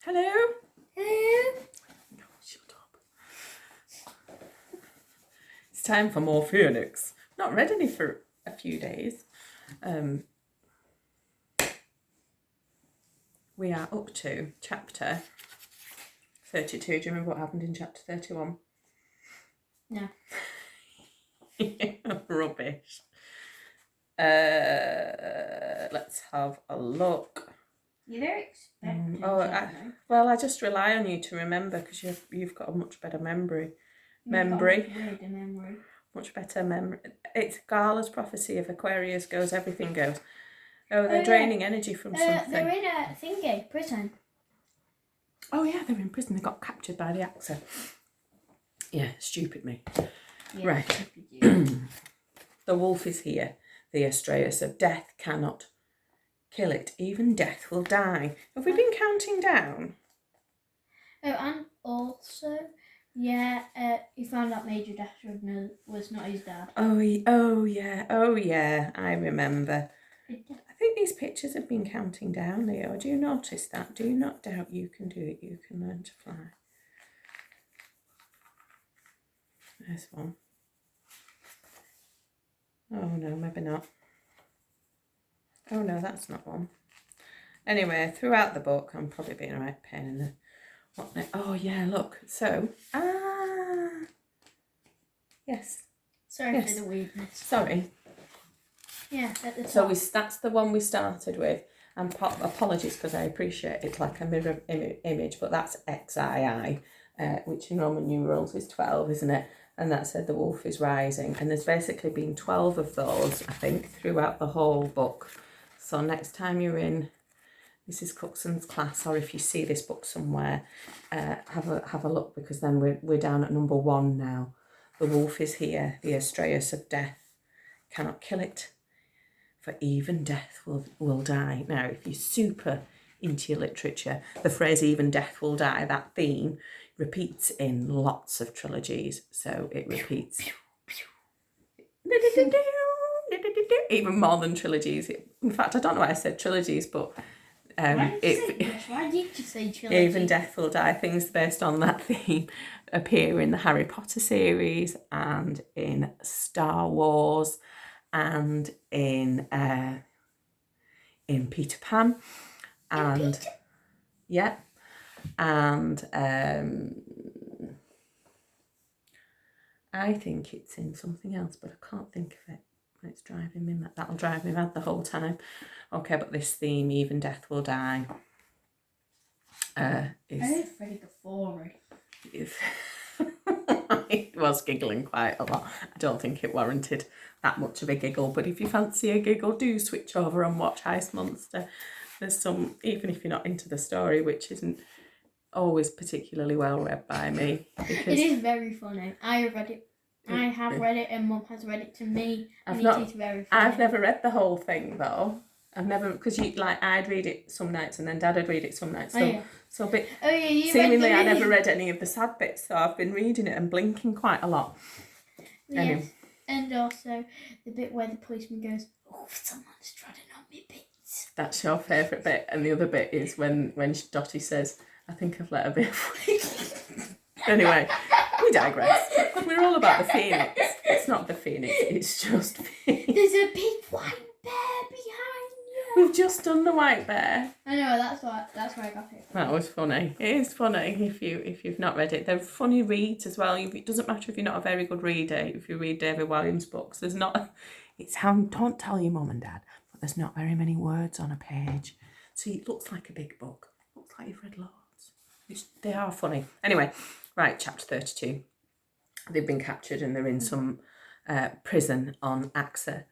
Hello? Hello? Oh, shut up. It's time for more Phoenix. Not read any for a few days. We are up to chapter 32. Do you remember what happened in chapter 31? No. Rubbish. Let's have a look. You're very expectant. Well, I just rely on you to remember because you've got a much better memory. Much better memory. It's Gala's prophecy. If Aquarius goes, everything goes. Oh, they're draining energy from something. They're in a prison. Oh yeah, they're in prison. They got captured by the AXA. Yeah, stupid me. Yeah, right. The wolf is here. The Astraeus of death cannot kill it. Even death will die. Have we been counting down? Oh, and also, he found out Major Dashwood was not his dad. Oh yeah, I remember. I think these pictures have been counting down, Leo. Do you notice that? Do not doubt you can do it. You can learn to fly. There's one. Oh no, maybe not. Oh no, that's not one. Anyway, throughout the book, I'm probably being a right pain in the... Oh yeah, look. So, yes. Sorry for the weirdness. Sorry. Yeah, at the top. So that's the one we started with. And apologies because I appreciate it's like a mirror image, but that's XII, which in Roman numerals is 12, isn't it? And that said the wolf is rising. And there's basically been 12 of those, I think, throughout the whole book. So next time you're in Mrs. Cookson's class, or if you see this book somewhere, have a look, because then we're down at number 1 now. The wolf is here, the Astraeus of death cannot kill it, for even death will die. Now, if you're super into your literature, the phrase even death will die, that theme repeats in lots of trilogies. So it repeats even more than trilogies. In fact, I don't know why I said trilogies, but Why did you say trilogy? Even death will die. Things based on that theme appear in the Harry Potter series and in Star Wars and in Peter Pan, and I think it's in something else, but I can't think of it. It's driving me mad. That'll drive me mad the whole time. Okay, but this theme, even death will die, is... I heard Freddie before. I was giggling quite a lot. I don't think it warranted that much of a giggle, but if you fancy a giggle, do switch over and watch Ice Monster. There's some, even if you're not into the story, which isn't always particularly well read by me. It is very funny. I have read it. I have read it, and Mum has read it to me. It is very funny. I've never read the whole thing though. I've never, because I'd read it some nights and then Dad would read it some nights. Seemingly I never read any of the sad bits, so I've been reading it and blinking quite a lot. Yes, anyway. And also the bit where the policeman goes, "Oh, someone's treading on me bits." That's your favourite bit, and the other bit is when Dottie says, "I think I've let a bit." Anyway, we digress. We're all about the phoenix. It's not the phoenix, it's just phoenix. There's a big white bear behind you. We've just done the white bear. I know, that's where I got it. That was funny. It is funny if you've not read it. They're funny reads as well. It doesn't matter if you're not a very good reader. If you read David Walliams' books, don't tell your mum and dad, but there's not very many words on a page. So it looks like a big book. It looks like you've read loads. They are funny. Anyway, right, chapter 32. They've been captured and they're in some prison on AXA.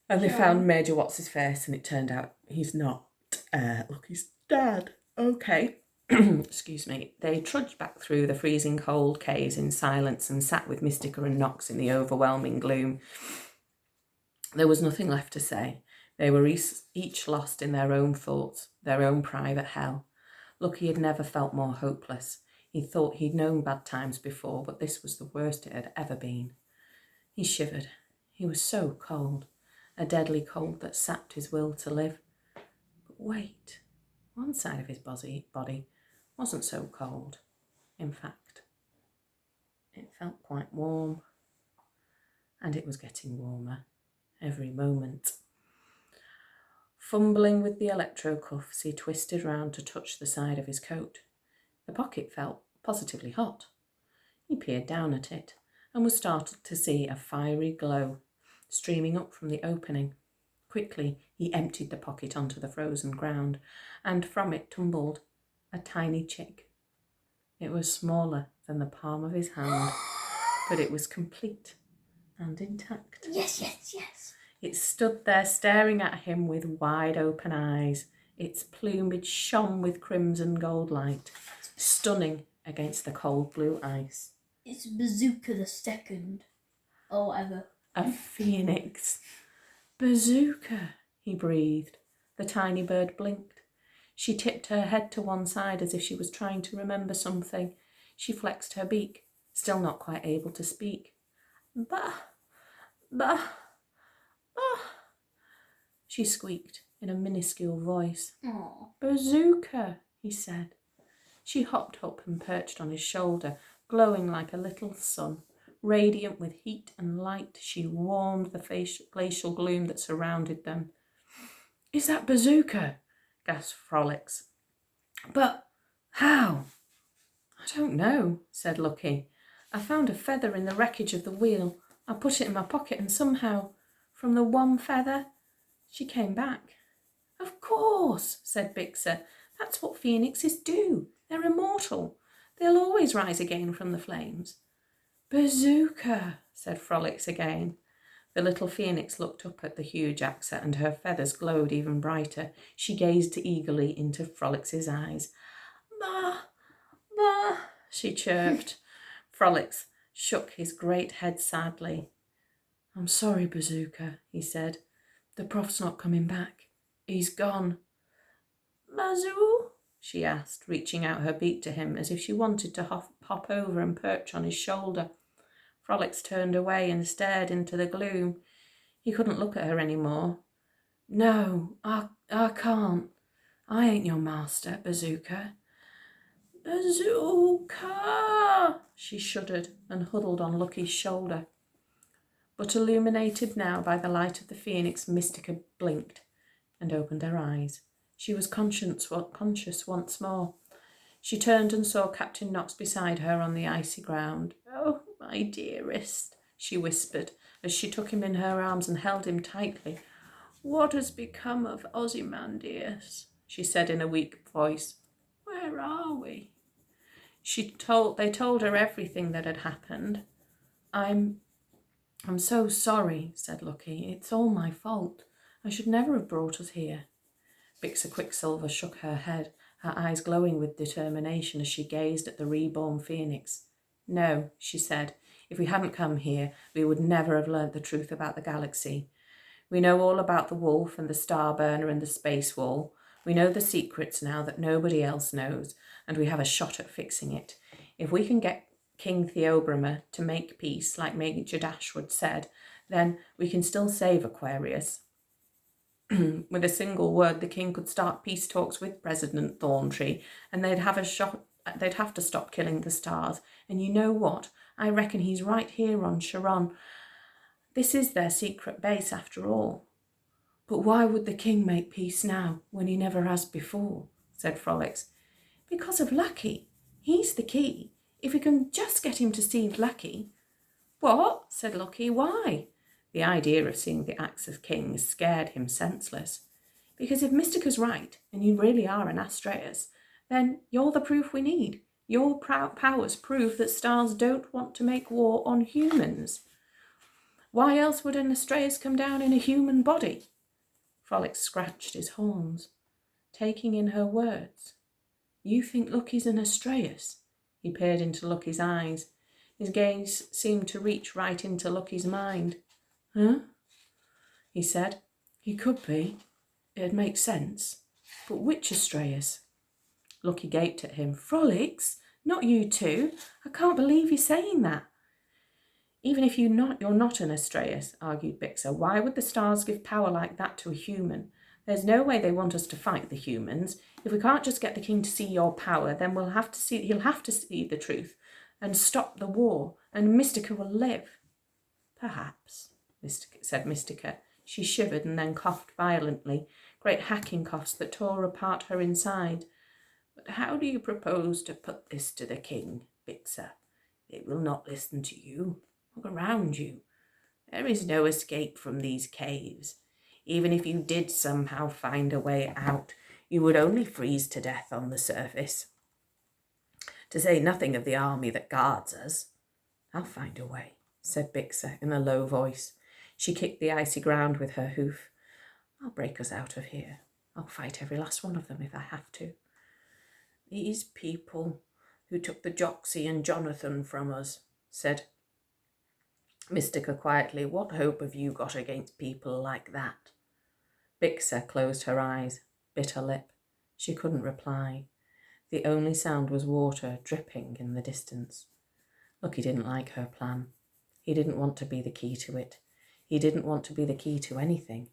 And they found Major What's-His-Face, and it turned out he's not Lucky's dad. Okay. Excuse me. They trudged back through the freezing cold caves in silence and sat with Mystica and Nox in the overwhelming gloom. There was nothing left to say. They were each lost in their own thoughts, their own private hell. Lucky had never felt more hopeless. He thought he'd known bad times before, but this was the worst it had ever been. He shivered. He was so cold. A deadly cold that sapped his will to live. But wait, One side of his body wasn't so cold. In fact, it felt quite warm, and it was getting warmer every moment. Fumbling with the electro-cuffs, he twisted round to touch the side of his coat. The pocket felt positively hot. He peered down at it and was startled to see a fiery glow streaming up from the opening. Quickly, he emptied the pocket onto the frozen ground, and from it tumbled a tiny chick. It was smaller than the palm of his hand, but it was complete and intact. Yes, yes, yes. It stood there staring at him with wide open eyes. Its plumage shone with crimson gold light, stunning against the cold blue ice. It's Bazooka the Second, or whatever. A phoenix. Bazooka, he breathed. The tiny bird blinked. She tipped her head to one side as if she was trying to remember something. She flexed her beak, still not quite able to speak. Bah, bah, bah, she squeaked in a minuscule voice. Aww. Bazooka, he said. She hopped up and perched on his shoulder, glowing like a little sun. Radiant with heat and light, she warmed the glacial gloom that surrounded them. Is that Bazooka? Gasped Frolics. But how? I don't know, said Lucky. I found a feather in the wreckage of the wheel. I put it in my pocket and somehow, from the one feather, she came back. Of course, said Bixer. That's what phoenixes do. They're immortal. They'll always rise again from the flames. Bazooka, said Frolics again. The little phoenix looked up at the huge Axa and her feathers glowed even brighter. She gazed eagerly into Frolics's eyes. Bah, bah, she chirped. Frolics shook his great head sadly. I'm sorry, Bazooka, he said. The prof's not coming back. He's gone. Bazoo? She asked, reaching out her beak to him as if she wanted to hop over and perch on his shoulder. Frolics turned away and stared into the gloom. He couldn't look at her any more. No, I can't. I ain't your master, Bazooka. Bazooka! She shuddered and huddled on Lucky's shoulder. But illuminated now by the light of the phoenix, Mystica blinked and opened her eyes. She was conscious once more. She turned and saw Captain Knox beside her on the icy ground. Oh, my dearest, she whispered as she took him in her arms and held him tightly. What has become of Ozymandias? She said in a weak voice. Where are we? They told her everything that had happened. I'm so sorry, said Lucky. It's all my fault. I should never have brought us here. Bixer Quicksilver shook her head, her eyes glowing with determination as she gazed at the reborn phoenix. No, she said, if we hadn't come here, we would never have learnt the truth about the galaxy. We know all about the wolf and the star burner and the space wall. We know the secrets now that nobody else knows, and we have a shot at fixing it. If we can get King Theobroma to make peace, like Major Dashwood said, then we can still save Aquarius. With a single word, the king could start peace talks with President Thorntree, and they'd have to stop killing the stars. And you know what? I reckon he's right here on Charon. This is their secret base, after all. But why would the king make peace now, when he never has before? Said Frolics. Because of Lucky. He's the key. If we can just get him to see Lucky. What? Said Lucky. Why? The idea of seeing the Axis king scared him senseless. Because if Mystica's right, and you really are an Astraeus, then you're the proof we need. Your powers prove that stars don't want to make war on humans. Why else would an Astraeus come down in a human body? Frolics scratched his horns, taking in her words. You think Lucky's an Astraeus? He peered into Lucky's eyes. His gaze seemed to reach right into Lucky's mind. Huh? He said. He could be. It'd make sense. But which Astraeus? Lucky gaped at him. Frolics? Not you too. I can't believe you're saying that. Even if you're not an Astraeus, argued Bixer. Why would the stars give power like that to a human? There's no way they want us to fight the humans. If we can't just get the king to see your power, then he'll have to see the truth and stop the war, and Mystica will live. Perhaps, said Mystica. She shivered and then coughed violently, great hacking coughs that tore apart her inside. But how do you propose to put this to the king, Bixa? They will not listen to you. Look around you. There is no escape from these caves. Even if you did somehow find a way out, you would only freeze to death on the surface. To say nothing of the army that guards us. I'll find a way, said Bixa in a low voice. She kicked the icy ground with her hoof. I'll break us out of here. I'll fight every last one of them if I have to. These people who took the Joxy and Jonathan from us, said Mystica quietly. What hope have you got against people like that? Bixa closed her eyes, bit her lip. She couldn't reply. The only sound was water dripping in the distance. Lucky didn't like her plan. He didn't want to be the key to it. He didn't want to be the key to anything.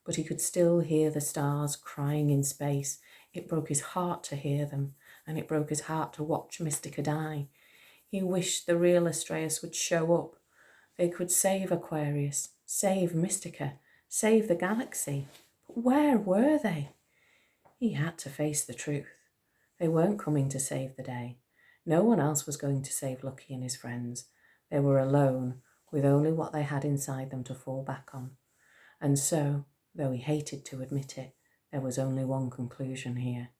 But he could still hear the stars crying in space. It broke his heart to hear them, and it broke his heart to watch Mystica die. He wished the real Astraeus would show up. They could save Aquarius, save Mystica, save the galaxy. But where were they? He had to face the truth. They weren't coming to save the day. No one else was going to save Lucky and his friends. They were alone, with only what they had inside them to fall back on. And so, though he hated to admit it, there was only one conclusion here.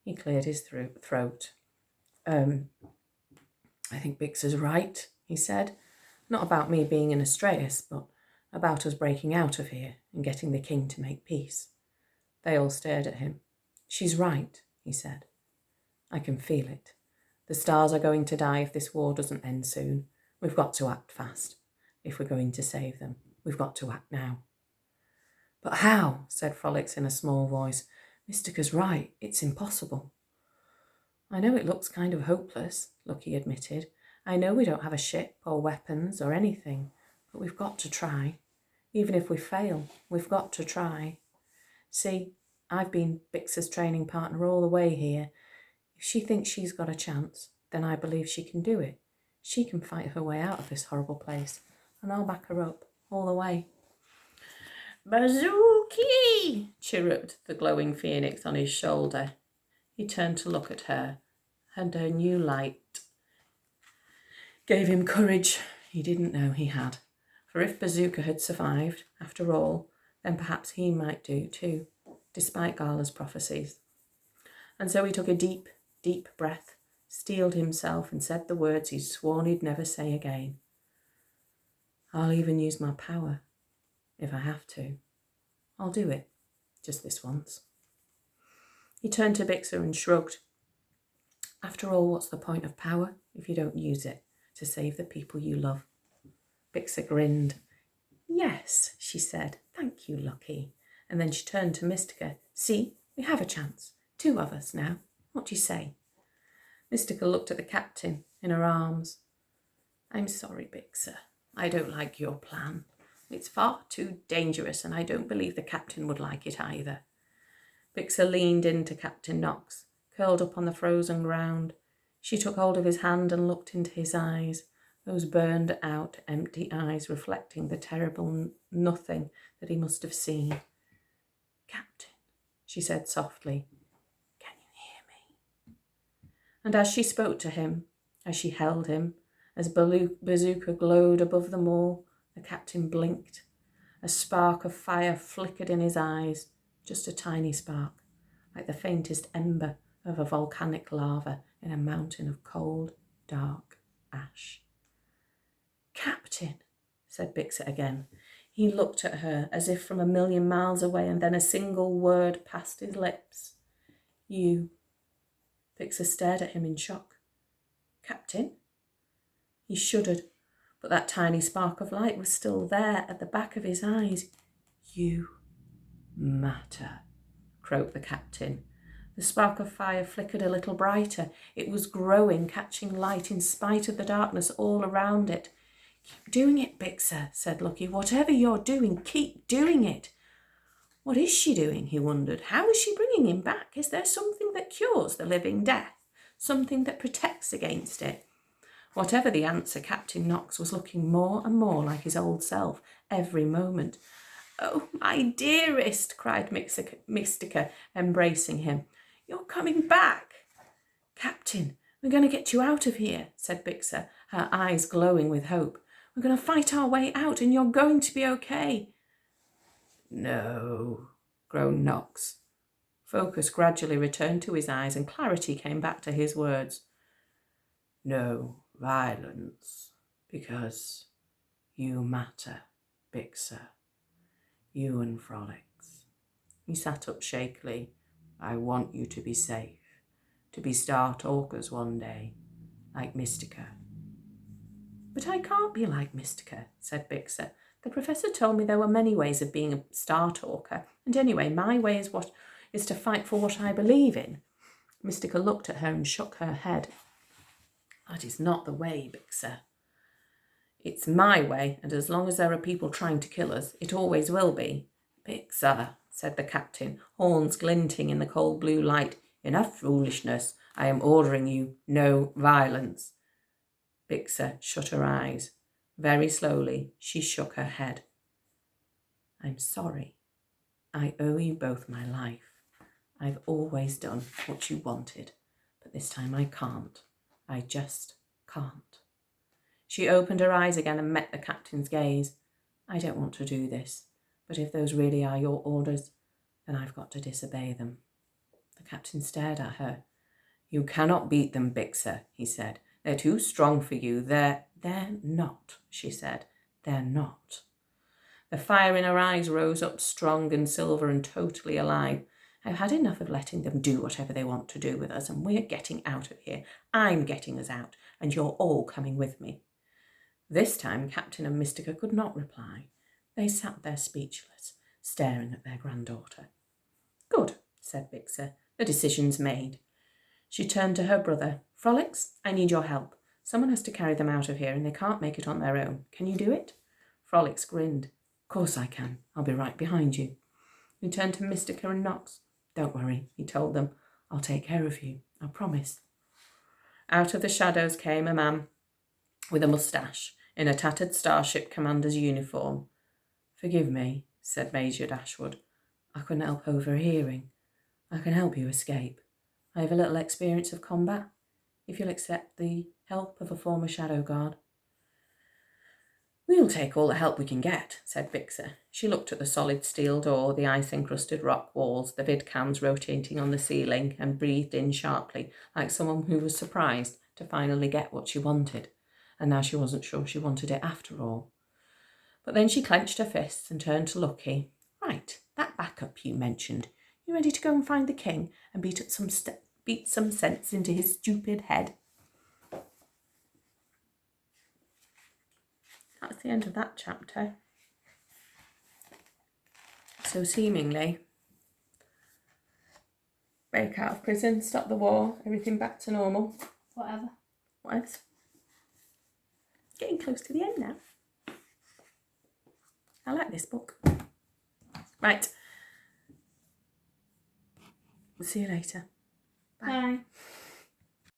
He cleared his throat. I think Bixa's right, he said. Not about me being an Astraeus, but about us breaking out of here and getting the king to make peace. They all stared at him. She's right, he said. I can feel it. The stars are going to die if this war doesn't end soon. We've got to act fast. If we're going to save them, we've got to act now. But how? Said Frolix in a small voice. Mystica's right. It's impossible. I know it looks kind of hopeless, Lucky admitted. I know we don't have a ship or weapons or anything, but we've got to try. Even if we fail, we've got to try. See, I've been Bixa's training partner all the way here. If she thinks she's got a chance, then I believe she can do it. She can fight her way out of this horrible place, and I'll back her up all the way. Bazooki! Chirruped the glowing phoenix on his shoulder. He turned to look at her, and her new light gave him courage he didn't know he had. For if Bazooka had survived, after all, then perhaps he might do too, despite Gala's prophecies. And so he took a deep, deep breath, steeled himself and said the words he'd sworn he'd never say again. I'll even use my power, if I have to. I'll do it, just this once. He turned to Bixa and shrugged. After all, what's the point of power if you don't use it to save the people you love? Bixa grinned. Yes, she said. Thank you, Lucky. And then she turned to Mystica. See, we have a chance. 2 of us now. What do you say? Mystica looked at the captain in her arms. I'm sorry, Bixa. I don't like your plan. It's far too dangerous, and I don't believe the captain would like it either. Bixa leaned into Captain Knox, curled up on the frozen ground. She took hold of his hand and looked into his eyes, those burned out, empty eyes reflecting the terrible nothing that he must have seen. Captain, she said softly, can you hear me? And as she spoke to him, as she held him, as Bazooka glowed above them all, the captain blinked. A spark of fire flickered in his eyes, just a tiny spark, like the faintest ember of a volcanic lava in a mountain of cold, dark ash. Captain, said Bixa again. He looked at her as if from a million miles away, and then a single word passed his lips. You. Bixa stared at him in shock. Captain? He shuddered, but that tiny spark of light was still there at the back of his eyes. You matter, croaked the captain. The spark of fire flickered a little brighter. It was growing, catching light in spite of the darkness all around it. Keep doing it, Bixa, said Lucky. Whatever you're doing, keep doing it. What is she doing, he wondered. How is she bringing him back? Is there something that cures the living death? Something that protects against it? Whatever the answer, Captain Knox was looking more and more like his old self every moment. "Oh, my dearest," cried Mystica, embracing him. "You're coming back." "Captain, we're going to get you out of here," said Bixer, her eyes glowing with hope. "We're going to fight our way out and you're going to be okay." "No," groaned Knox. Focus gradually returned to his eyes and clarity came back to his words. "No violence, because you matter, Bixer. You and Frolics." He sat up shakily. "I want you to be safe, to be Star Talkers one day, like Mystica." "But I can't be like Mystica," said Bixer. "The professor told me there were many ways of being a Star Talker, and anyway, my way is to fight for what I believe in." Mystica looked at her and shook her head. "That is not the way, Bixer." "It's my way, and as long as there are people trying to kill us, it always will be." "Bixer," said the captain, horns glinting in the cold blue light. "Enough foolishness. I am ordering you no violence." Bixer shut her eyes. Very slowly, she shook her head. "I'm sorry. I owe you both my life. I've always done what you wanted, but this time I can't. I just can't." She opened her eyes again and met the captain's gaze. "I don't want to do this, but if those really are your orders, then I've got to disobey them." The captain stared at her. "You cannot beat them, Bixer," he said. "They're too strong for you. They're not," she said. "They're not." The fire in her eyes rose up strong and silver and totally alive. "I've had enough of letting them do whatever they want to do with us, and we're getting out of here. I'm getting us out, and you're all coming with me." This time Captain and Mystica could not reply. They sat there speechless, staring at their granddaughter. "Good," said Bixer. "The decision's made." She turned to her brother. "Frolics, I need your help. Someone has to carry them out of here, and they can't make it on their own. Can you do it?" Frolics grinned. "Of course I can. I'll be right behind you." He turned to Mystica and Knox. "Don't worry," he told them. "I'll take care of you. I promise." Out of the shadows came a man with a moustache in a tattered Starship Commander's uniform. "Forgive me," said Major Dashwood. "I couldn't help overhearing. I can help you escape. I have a little experience of combat, if you'll accept the help of a former Shadow Guard." "We'll take all the help we can get," said Bixer. She looked at the solid steel door, the ice-encrusted rock walls, the vidcams rotating on the ceiling, and breathed in sharply, like someone who was surprised to finally get what she wanted. And now she wasn't sure she wanted it after all. But then she clenched her fists and turned to Lucky. "Right, that backup you mentioned. You ready to go and find the king and beat some sense into his stupid head?" That's the end of that chapter. So seemingly, break out of prison, stop the war, everything back to normal. Whatever. Whatevs. Getting close to the end now. I like this book. Right. We'll see you later. Bye.